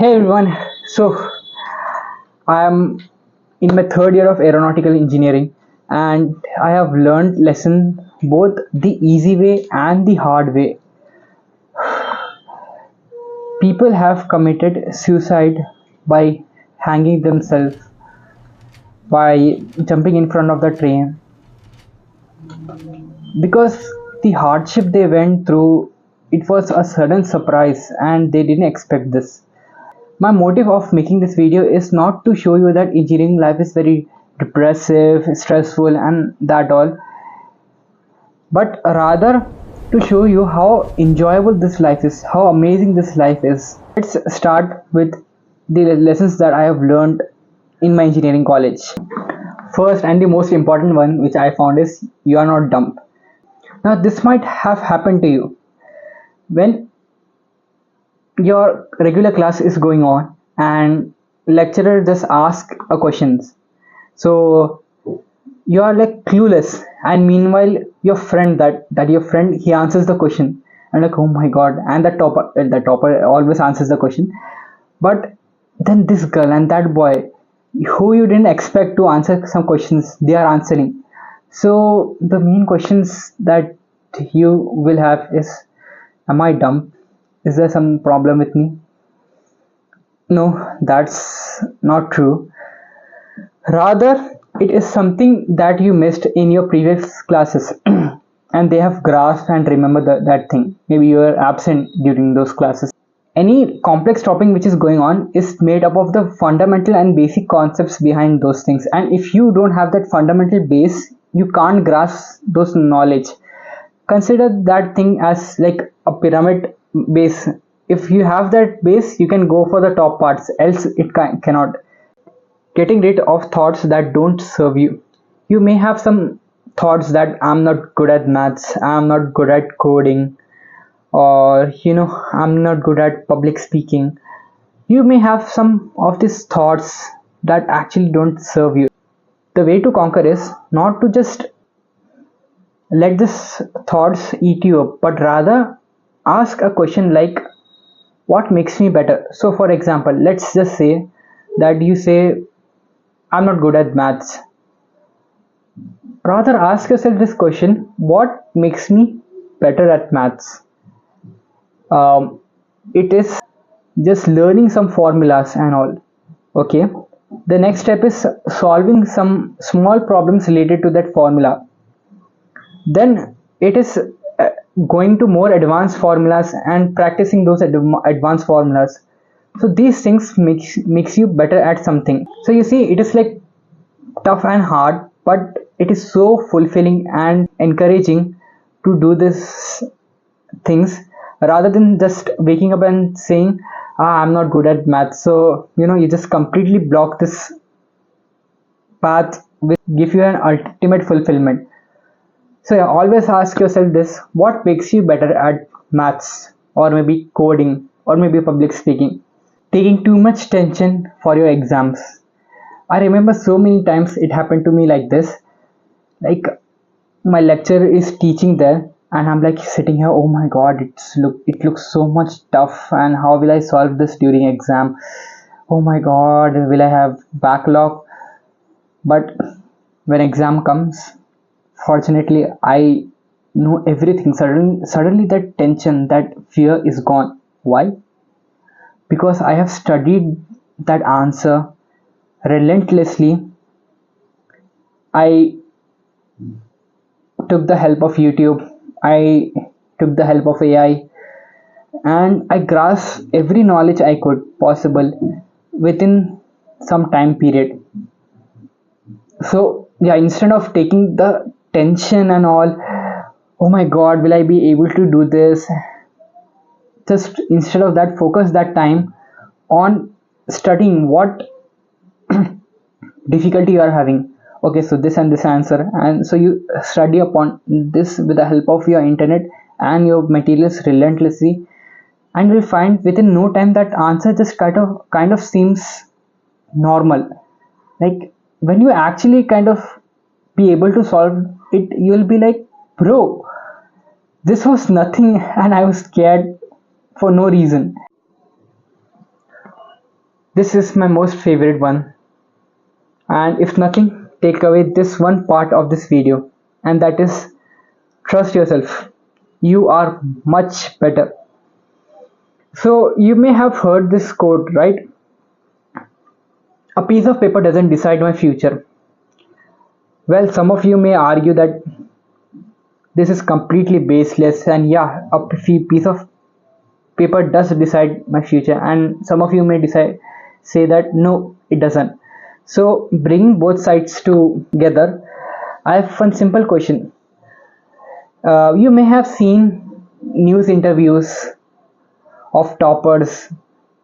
Hey everyone, so I am in my third year of aeronautical engineering and I have learned lesson both the easy way and the hard way. People have committed suicide by hanging themselves, by jumping in front of the train because the hardship they went through, it was a sudden surprise and they didn't expect this. My motive of making this video is not to show you that engineering life is very depressive, stressful and that all, but rather to show you how enjoyable this life is, how amazing this life is. Let's start with the lessons that I have learned in my engineering college. First and the most important one which I found is you are not dumb. Now this might have happened to you when your regular class is going on and lecturer just ask a questions, so you are like clueless, and meanwhile your friend that your friend he answers the question and like, oh my god, and the topper always answers the question, but then this girl and that boy who you didn't expect to answer some questions, they are answering. So the main questions that you will have is, am I dumb? Is there some problem with me? No, that's not true. Rather, it is something that you missed in your previous classes and they have grasped and remember that thing. Maybe you were absent during those classes. Any complex topic which is going on is made up of the fundamental and basic concepts behind those things. And if you don't have that fundamental base, you can't grasp those knowledge. Consider that thing as like a pyramid base. If you have that base, you can go for the top parts, else it cannot. Getting rid of thoughts that don't serve you. You may have some thoughts that I'm not good at maths, I'm not good at coding, or I'm not good at public speaking. You may have some of these thoughts that actually don't serve you. The way to conquer is not to just let these thoughts eat you up, but rather ask a question like, what makes me better? So for example, let's just say that you say, I'm not good at maths. Rather ask yourself this question, what makes me better at maths? It is just learning some formulas and all. Okay, the next step is solving some small problems related to that formula. Then it is going to more advanced formulas and practicing those advanced formulas. So these things makes you better at something. So you see, it is like tough and hard, but it is so fulfilling and encouraging to do these things rather than just waking up and saying, I'm not good at math. So you just completely block this path which give you an ultimate fulfillment. So yeah, always ask yourself this, what makes you better at maths, or maybe coding, or maybe public speaking? Taking too much tension for your exams. I remember so many times it happened to me like this. Like my lecturer is teaching there and I'm like sitting here, oh my god, it looks so much tough, and how will I solve this during exam? Oh my god, will I have backlog? But when exam comes, fortunately I know everything. Suddenly that tension, that fear is gone. Why? Because I have studied that answer relentlessly. I took the help of YouTube, I took the help of AI, and I grasped every knowledge I could possible within some time period. So yeah, instead of taking the tension and all, oh my god, will I be able to do this? Just instead of that, focus that time on studying what difficulty you are having. Okay, so this and this answer, and so you study upon this with the help of your internet and your materials relentlessly, and you'll find within no time that answer just kind of seems normal. Like when you actually kind of be able to solve it, you'll be like, bro, this was nothing and I was scared for no reason. This is my most favorite one, and if nothing, take away this one part of this video, and that is trust yourself. You are much better. So you may have heard this quote, right? A piece of paper doesn't decide my future. Well, some of you may argue that this is completely baseless, and yeah, a piece of paper does decide my future, and some of you may decide say that no, it doesn't. So bringing both sides together, I have one simple question. You may have seen news interviews of toppers,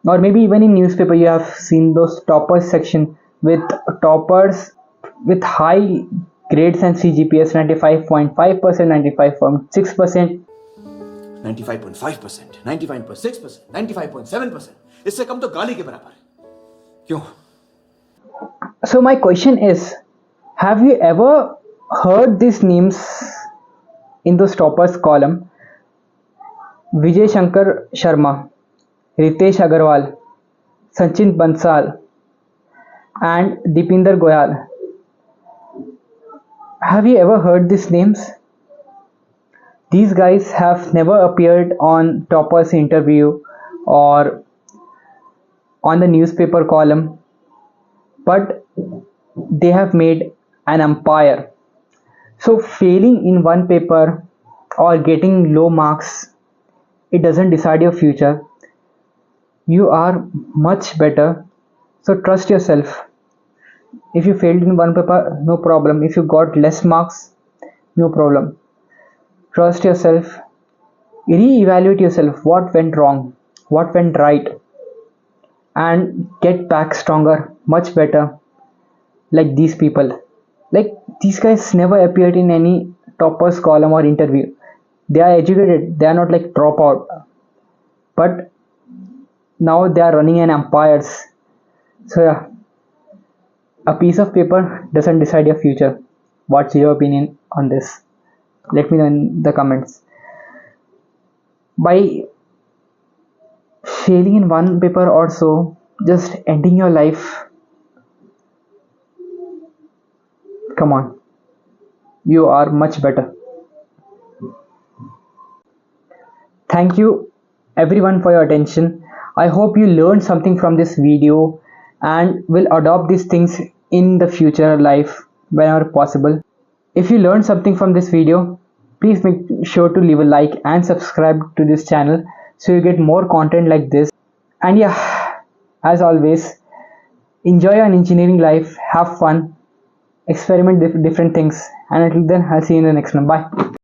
or maybe even in newspaper you have seen those toppers section with toppers with high grades and CGPS 95.5%, 95.6%. 95.5%, 95.6%, 95.7%, इससे कम तो गाली के बराबर है. क्यों? So my question is, have you ever heard these names in those toppers column? Vijay Shankar Sharma, Ritesh Agarwal, Sachin Bansal, and Deepinder Goyal. Have you ever heard these names? These guys have never appeared on toppers interview or on the newspaper column, but they have made an empire. So failing in one paper or getting low marks, it doesn't decide your future. You are much better. So trust yourself. If you failed in one paper, no problem. If you got less marks, no problem. Trust yourself. Re-evaluate yourself. What went wrong? What went right? And get back stronger, much better. Like these people. Like these guys never appeared in any toppers column or interview. They are educated. They are not like dropout. But now they are running an empires. So yeah, a piece of paper doesn't decide your future. What's your opinion on this? Let me know in the comments. By failing in one paper or so, just ending your life, come on, you are much better. Thank you everyone for your attention. I hope you learned something from this video and will adopt these things in the future life whenever possible. If you learned something from this video, please make sure to leave a like and subscribe to this channel so you get more content like this. And yeah, as always, enjoy your engineering life, have fun, experiment different things, and until then, I'll see you in the next one. Bye.